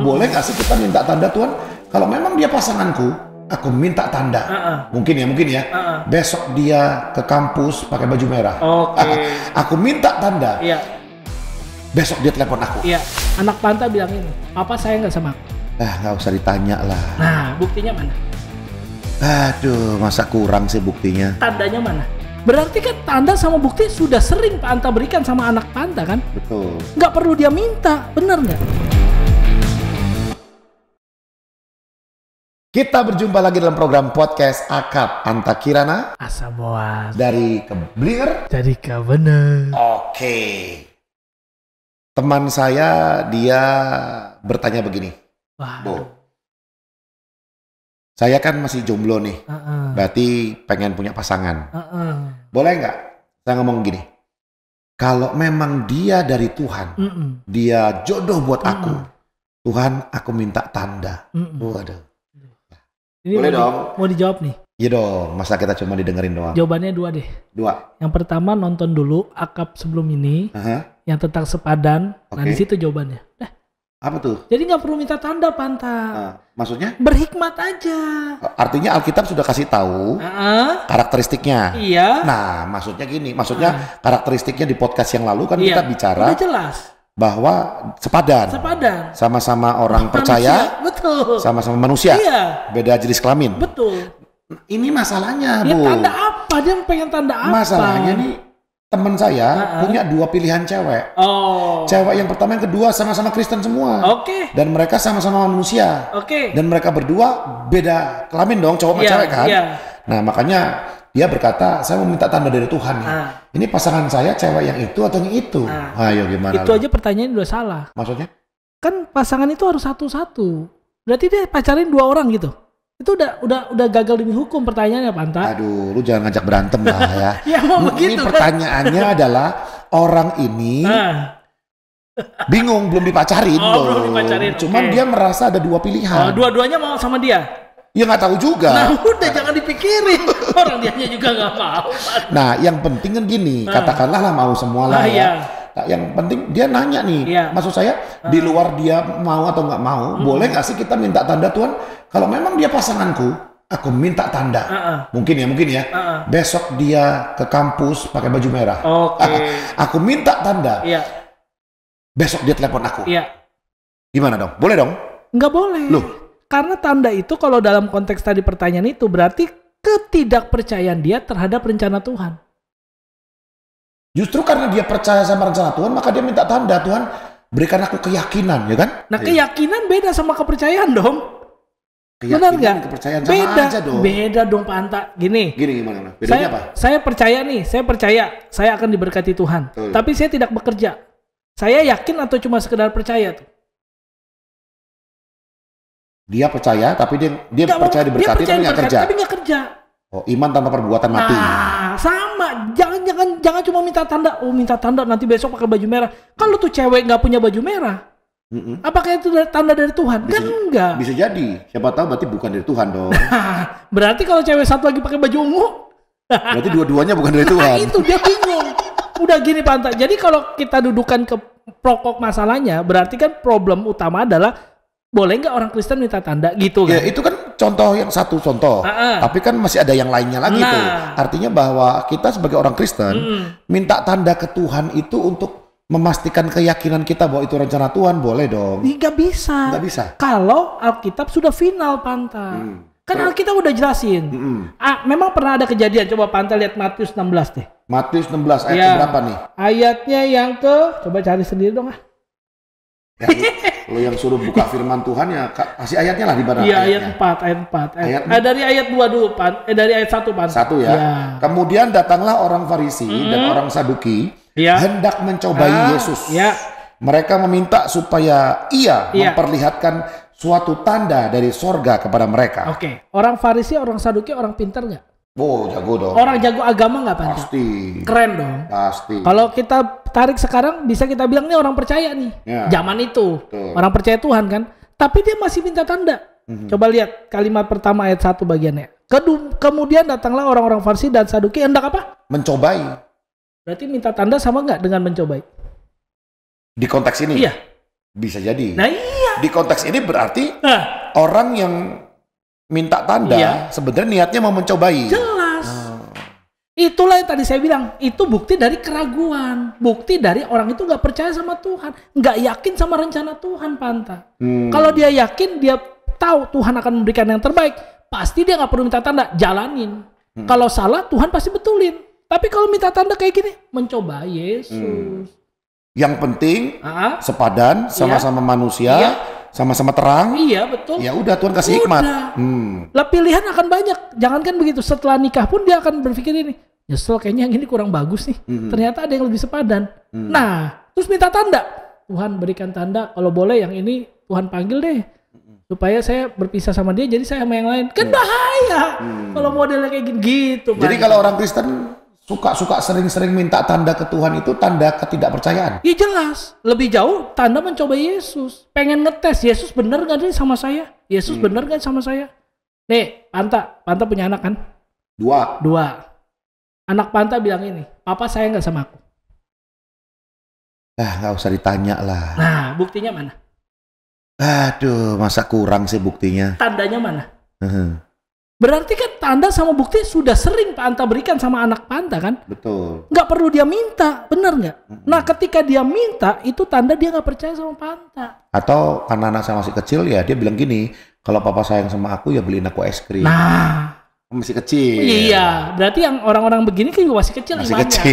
boleh nggak sih kita minta tanda Tuhan? Kalau memang dia pasanganku, aku minta tanda. Mungkin ya. Besok dia ke kampus pakai baju merah. Aku minta tanda. Iya. Besok dia telepon aku. Iya. Anak Panta bilang ini, papa sayang nggak sama aku? Nggak usah ditanya lah. Nah, buktinya mana? Aduh, masa kurang sih buktinya? Tandanya mana? Berarti kan tanda sama bukti sudah sering Panta berikan sama anak Panta kan? Betul. Nggak perlu dia minta, bener nggak? Kita berjumpa lagi dalam program podcast Akad Anta Kirana Asa Boas dari Keblinger. jadi bener. Oke. Teman saya dia bertanya begini. Wah. Bo, saya kan masih jomblo nih. Berarti pengen punya pasangan. Boleh nggak saya ngomong gini? Kalau memang dia dari Tuhan, dia jodoh buat aku. Tuhan, aku minta tanda. Waduh. Ini boleh dong. Mau dijawab nih? Iya dong, masa kita cuma didengerin doang. Jawabannya dua deh. Dua. Yang pertama nonton dulu akad sebelum ini, yang tentang sepadan. Nah di situ jawabannya. Apa tuh? Jadi nggak perlu minta tanda Panta. Maksudnya? Berhikmat aja. Artinya Alkitab sudah kasih tahu karakteristiknya. Iya. Nah, maksudnya gini, karakteristiknya di podcast yang lalu kan kita bicara. Udah jelas. Bahwa sepadan. Sama-sama orang percaya. Betul. Sama-sama manusia. Iya. Beda jenis kelamin. Betul. Ini masalahnya, ya, Bu. Tanda apa? Dia pengen tanda apa? Masalahnya nih, teman saya punya dua pilihan cewek. Cewek yang pertama, yang kedua sama-sama Kristen semua. Dan mereka sama-sama manusia. Dan mereka berdua beda kelamin dong, cowok sama cewek kan. Nah, makanya dia berkata, saya mau minta tanda dari Tuhan nih. Ini pasangan saya cewek yang itu atau yang itu? Ayo gimana? Itu aja pertanyaan udah salah. Maksudnya? Kan pasangan itu harus satu-satu. Berarti dia pacarin dua orang gitu. Itu udah gagal demi hukum pertanyaannya Panta. Aduh, lu jangan ngajak berantem lah ya. Ya mau begitu. Ini pertanyaannya adalah orang ini bingung belum dipacarin loh. Belum dipacarin. Cuman dia merasa ada dua pilihan. Dua-duanya mau sama dia. Ya nggak tahu juga. Nah udah jangan dipikirin. Orang dianya juga nggak mau. Nah yang penting kan gini, katakanlah lah mau semua lah ya. Nah, yang penting dia nanya nih, maksud saya di luar dia mau atau nggak mau, boleh nggak sih kita minta tanda Tuhan? Kalau memang dia pasanganku, aku minta tanda. Mungkin ya. Besok dia ke kampus pakai baju merah. Aku minta tanda. Besok dia telepon aku. Gimana dong? Boleh dong? Nggak boleh. Loh? Karena tanda itu kalau dalam konteks tadi pertanyaan itu berarti ketidakpercayaan dia terhadap rencana Tuhan. Justru karena dia percaya sama rencana Tuhan, maka dia minta tanda. Tuhan, berikan aku keyakinan, ya kan? Nah, keyakinan beda sama kepercayaan dong. Benar nggak? Kepercayaan sama aja dong. Beda dong Pak Anta. Gini gimana? Bedanya apa? Saya percaya saya akan diberkati Tuhan. Tapi saya tidak bekerja. Saya yakin atau cuma sekedar percaya tuh? Dia percaya, tapi dia percaya diberkati, tapi nggak kerja. Tapi nggak kerja. Oh, iman tanpa perbuatan mati. Sama. Jangan cuma minta tanda. Minta tanda nanti besok pakai baju merah. Kalau tuh cewek nggak punya baju merah, apakah itu tanda dari Tuhan? Kan enggak. Bisa jadi. Siapa tahu berarti bukan dari Tuhan dong. Berarti kalau cewek satu lagi pakai baju ungu, berarti dua-duanya bukan dari Tuhan. Itu dia bingung. Udah gini Pak Anta. Jadi kalau kita dudukan ke pokok masalahnya, berarti kan problem utama adalah boleh nggak orang Kristen minta tanda gitu kan? Ya itu kan contoh yang satu contoh. Tapi kan masih ada yang lainnya lagi tuh. Artinya bahwa kita sebagai orang Kristen minta tanda ke Tuhan itu untuk memastikan keyakinan kita bahwa itu rencana Tuhan, boleh dong? Nggak bisa. Kalau Alkitab sudah final Panta. Kan Alkitab udah jelasin. Memang pernah ada kejadian. Coba Panta lihat Matius 16 deh. Matius 16 ayat berapa nih? Ayatnya yang coba cari sendiri dong ah. Ya, lo yang suruh buka firman Tuhan ya kasih ayatnya lah di mana? Iya ayat 4. Dari ayat 2 dulu dari ayat 1 Pan. 1 ya. Kemudian datanglah orang Farisi dan orang Saduki hendak mencobai Yesus. Mereka meminta supaya ia memperlihatkan suatu tanda dari sorga kepada mereka. Orang Farisi, orang Saduki, orang pintar nggak? Oh, jago dong. Orang jago agama nggak Pan? Pasti. Keren dong. Pasti. Kalau kita tarik sekarang bisa kita bilang nih orang percaya nih. Zaman itu orang percaya Tuhan kan. Tapi dia masih minta tanda. Coba lihat kalimat pertama ayat 1 bagiannya. Kemudian datanglah orang-orang Farisi dan Saduki hendak apa? Mencobai. Berarti minta tanda sama nggak dengan mencobai? Di konteks ini? Iya. Bisa jadi. Nah iya. Di konteks ini berarti orang yang minta tanda sebenarnya niatnya mau mencobai. Jelas. Itulah yang tadi saya bilang, itu bukti dari keraguan, bukti dari orang itu nggak percaya sama Tuhan, nggak yakin sama rencana Tuhan, Panta. Kalau dia yakin, dia tahu Tuhan akan memberikan yang terbaik, pasti dia nggak perlu minta tanda, jalanin. Kalau salah, Tuhan pasti betulin. Tapi kalau minta tanda kayak gini, mencoba Yesus. Yang penting sepadan, sama-sama manusia, sama-sama terang. Iya, betul. Ya udah, Tuhan kasih hikmat. Lah pilihan akan banyak. Jangankan begitu, setelah nikah pun dia akan berpikir ini, nyesel kayaknya yang ini kurang bagus nih. Ternyata ada yang lebih sepadan. Nah, terus minta tanda. Tuhan berikan tanda, kalau boleh yang ini Tuhan panggil deh. Supaya saya berpisah sama dia, jadi saya sama yang lain. Kan bahaya. Kalau modelnya kayak gitu. Jadi kalau orang Kristen suka sering-sering minta tanda ke Tuhan, itu tanda ketidakpercayaan. Iya jelas. Lebih jauh tanda mencoba Yesus. Pengen ngetes Yesus bener gak nih sama saya? Yesus bener gak sama saya? Nih, Panta punya anak kan? Dua. Anak Panta bilang ini, papa sayang gak sama aku? Gak usah ditanya lah. Nah, buktinya mana? Aduh, masa kurang sih buktinya? Tandanya mana? Berarti kan tanda sama bukti sudah sering Panta berikan sama anak Panta kan? Betul. Nggak perlu dia minta, bener nggak? Nah ketika dia minta, itu tanda dia nggak percaya sama Panta. Atau karena anak saya masih kecil ya, dia bilang gini, kalau papa sayang sama aku ya beliin aku es krim. Nah. Masih kecil. Iya, berarti yang orang-orang begini kan masih kecil imannya.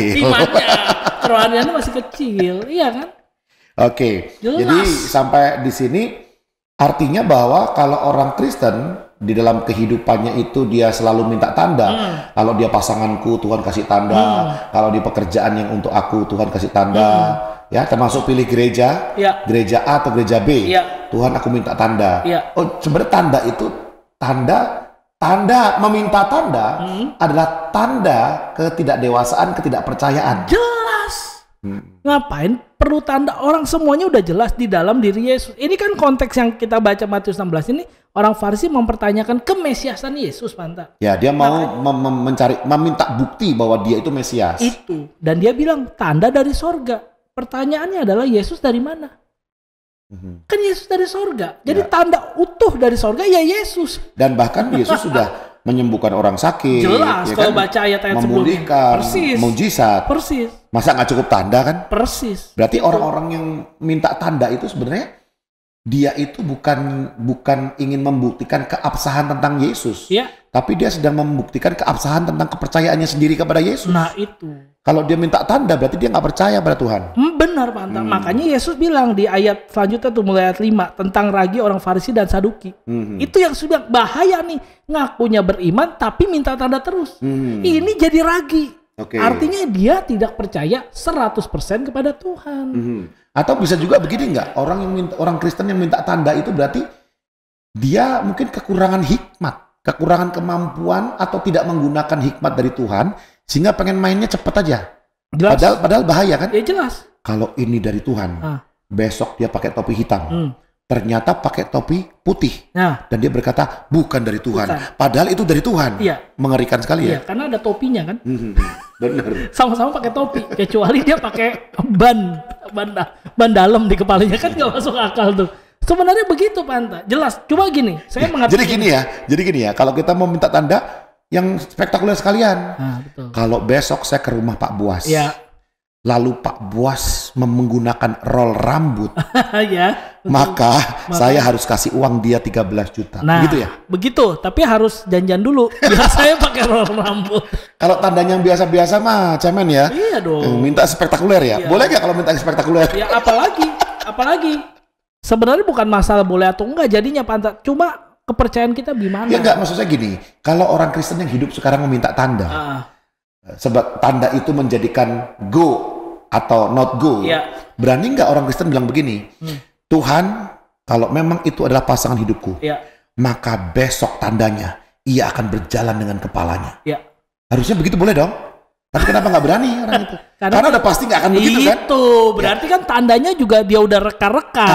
Kerohaniannya masih kecil, iya kan? Oke, jadi sampai di sini artinya bahwa kalau orang Kristen di dalam kehidupannya itu dia selalu minta tanda. Kalau dia pasanganku, Tuhan kasih tanda. Kalau di pekerjaan yang untuk aku, Tuhan kasih tanda. Ya, termasuk pilih gereja, gereja A atau gereja B. Tuhan aku minta tanda. Oh, sebenarnya tanda itu tanda meminta tanda adalah tanda ketidakdewasaan, ketidakpercayaan. Jelas. Ngapain perlu tanda? Orang semuanya udah jelas di dalam diri Yesus. Ini kan konteks yang kita baca Matius 16 ini, orang Farisi mempertanyakan kemesiasan Yesus, Panta. Ya, dia mau meminta bukti bahwa dia itu Mesias. Itu. Dan dia bilang tanda dari sorga. Pertanyaannya adalah Yesus dari mana? Kan Yesus dari sorga. Jadi tanda utuh dari sorga ya Yesus. Dan bahkan Yesus sudah menyembuhkan orang sakit. Jelas, ya kalau kan? Baca ayat-ayat sebelumnya. Persis. Mujizat. Persis. Masa nggak cukup tanda kan? Persis. Berarti orang-orang yang minta tanda itu sebenarnya dia itu bukan ingin membuktikan keabsahan tentang Yesus. Tapi dia sedang membuktikan keabsahan tentang kepercayaannya sendiri kepada Yesus. Nah itu. Kalau dia minta tanda berarti dia nggak percaya pada Tuhan. Benar, Panta. Makanya Yesus bilang di ayat selanjutnya tuh mulai ayat 5 tentang ragi orang Farisi dan Saduki. Itu yang sudah bahaya nih. Ngakunya beriman tapi minta tanda terus. Ini jadi ragi. Artinya dia tidak percaya 100% kepada Tuhan. Atau bisa juga begini nggak? Orang Kristen yang minta tanda itu berarti dia mungkin kekurangan hikmat, kekurangan kemampuan atau tidak menggunakan hikmat dari Tuhan sehingga pengen mainnya cepet aja. Jelas. Padahal bahaya kan? Ya jelas. Kalau ini dari Tuhan, besok dia pakai topi hitam. Ternyata pakai topi putih. Dan dia berkata bukan dari Tuhan. Bukan. Padahal itu dari Tuhan. Mengerikan sekali ya. Karena ada topinya kan. Benar. Sama-sama pakai topi. Kecuali dia pakai ban dalam di kepalanya kan nggak masuk akal tuh. Sebenarnya begitu Panta. Jelas. Coba gini. Saya mengerti. Jadi gini ya. Kalau kita mau minta tanda yang spektakuler sekalian. Betul. Kalau besok saya ke rumah Pak Buas. Lalu Pak Buas menggunakan roll rambut. Maka saya harus kasih uang dia 13 juta. Nah, gitu ya? Begitu, tapi harus janjian dulu biar saya pakai roll rambut. Kalau tandanya yang biasa-biasa mah cemen ya. Iya dong. Minta spektakuler ya. Boleh nggak kalau minta spektakuler? Ya apalagi. Sebenarnya bukan masalah boleh atau enggak jadinya Panta. Cuma kepercayaan kita gimana? Ya enggak, maksud saya gini. Kalau orang Kristen yang hidup sekarang meminta tanda. Sebab tanda itu menjadikan go atau not go. Berani nggak orang Kristen bilang begini? Tuhan, kalau memang itu adalah pasangan hidupku, maka besok tandanya ia akan berjalan dengan kepalanya. Harusnya begitu boleh dong. Tapi kenapa nggak berani orang itu? Karena udah pasti nggak akan begitu kan? Itu berarti kan tandanya juga dia udah reka-reka.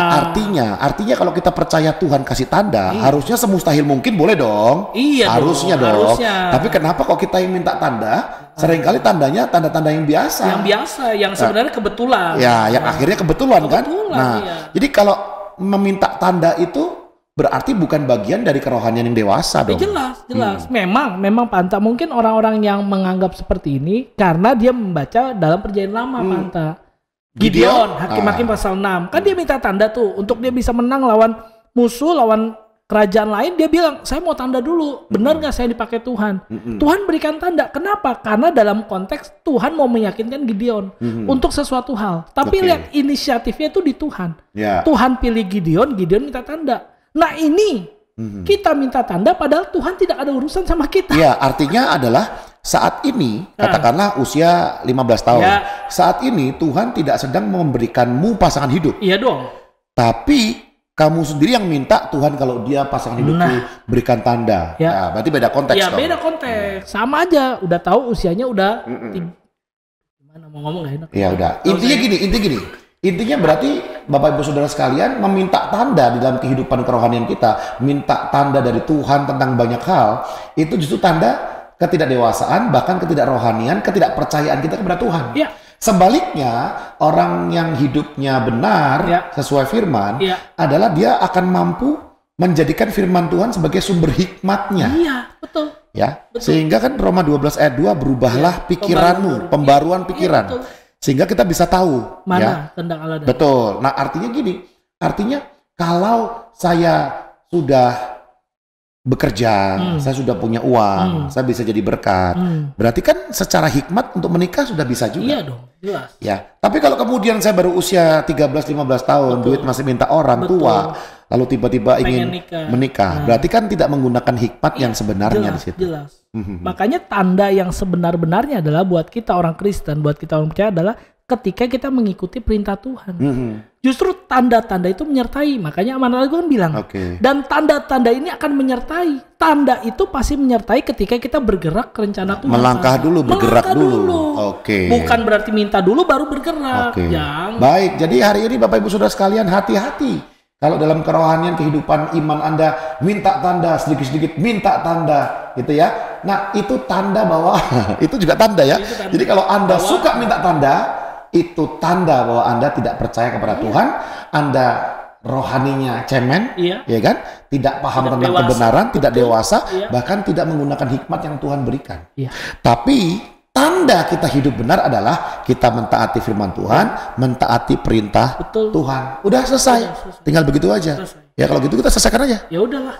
Artinya kalau kita percaya Tuhan kasih tanda, harusnya semustahil mungkin boleh dong. Iya, harusnya dong. Tapi kenapa kok kita yang minta tanda? Seringkali tandanya tanda-tanda yang biasa. Yang sebenarnya kebetulan. Ya, yang akhirnya kebetulan kan. Nah, jadi kalau meminta tanda itu berarti bukan bagian dari kerohanian yang dewasa dong. Jelas. Memang Panta, mungkin orang-orang yang menganggap seperti ini karena dia membaca dalam perjanjian lama, Panta. Gideon, Hakim-Hakim pasal 6. Kan dia minta tanda tuh untuk dia bisa menang lawan musuh, lawan kerajaan lain. Dia bilang, saya mau tanda dulu. Benar nggak saya dipakai Tuhan? Tuhan berikan tanda. Kenapa? Karena dalam konteks Tuhan mau meyakinkan Gideon untuk sesuatu hal. Tapi lihat inisiatifnya itu di Tuhan. Tuhan pilih Gideon minta tanda. Nah ini kita minta tanda padahal Tuhan tidak ada urusan sama kita. Ya, artinya adalah saat ini katakanlah usia 15 tahun. Saat ini Tuhan tidak sedang memberikanmu pasangan hidup. Iya dong. Tapi kamu sendiri yang minta Tuhan kalau dia pasangan hidupku berikan tanda. Nah, berarti beda konteks. Ya beda konteks. Sama aja. Udah tahu usianya udah. Gimana mau ngomong gak enak? Ya udah. Intinya gini. Intinya berarti Bapak Ibu Saudara sekalian meminta tanda di dalam kehidupan kerohanian kita, minta tanda dari Tuhan tentang banyak hal, itu justru tanda ketidakdewasaan, bahkan ketidakrohanian, ketidakpercayaan kita kepada Tuhan. Ya. Sebaliknya, orang yang hidupnya benar sesuai firman adalah dia akan mampu menjadikan firman Tuhan sebagai sumber hikmatnya. Iya, betul. Ya, sehingga kan Roma 12 ayat 2 berubahlah pikiranmu, pembaruan pikiran. Betul. Sehingga kita bisa tahu mana kehendak Allah. Betul. Nah, artinya gini. Artinya kalau saya sudah bekerja, saya sudah punya uang, saya bisa jadi berkat. Berarti kan secara hikmat untuk menikah sudah bisa juga. Iya dong, jelas. Ya. Tapi kalau kemudian saya baru usia 13-15 tahun, duit masih minta orang tua, lalu tiba-tiba ingin menikah. Berarti kan tidak menggunakan hikmat yang sebenarnya di situ. Jelas. Makanya tanda yang sebenar-benarnya adalah buat kita orang Kristen, buat kita orang percaya adalah ketika kita mengikuti perintah Tuhan. Justru tanda-tanda itu menyertai. Makanya Amanat Agung kan bilang, dan tanda-tanda ini akan menyertai. Tanda itu pasti menyertai ketika kita bergerak ke rencana Tuhan. Melangkah dulu, bergerak dulu. Bukan berarti minta dulu baru bergerak. Baik, jadi hari ini Bapak Ibu Saudara sekalian hati-hati. Kalau dalam kerohanian kehidupan iman Anda minta tanda, sedikit-sedikit minta tanda gitu ya. Nah itu tanda bahwa itu juga tanda ya. Jadi kalau Anda suka minta tanda, itu tanda bahwa Anda tidak percaya kepada Tuhan. Anda rohaninya cemen, ya kan? Tidak paham tentang kebenaran, tidak dewasa, bahkan tidak menggunakan hikmat yang Tuhan berikan. Tapi tanda kita hidup benar adalah kita mentaati firman Tuhan, mentaati perintah Tuhan. Udah selesai. Tinggal begitu aja. Ya kalau gitu kita selesaikan aja. Ya udahlah.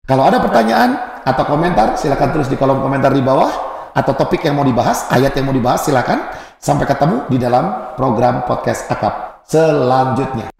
Kalau ada pertanyaan atau komentar, silakan tulis di kolom komentar di bawah. Atau topik yang mau dibahas, ayat yang mau dibahas, silakan. Sampai ketemu di dalam program podcast Akap selanjutnya.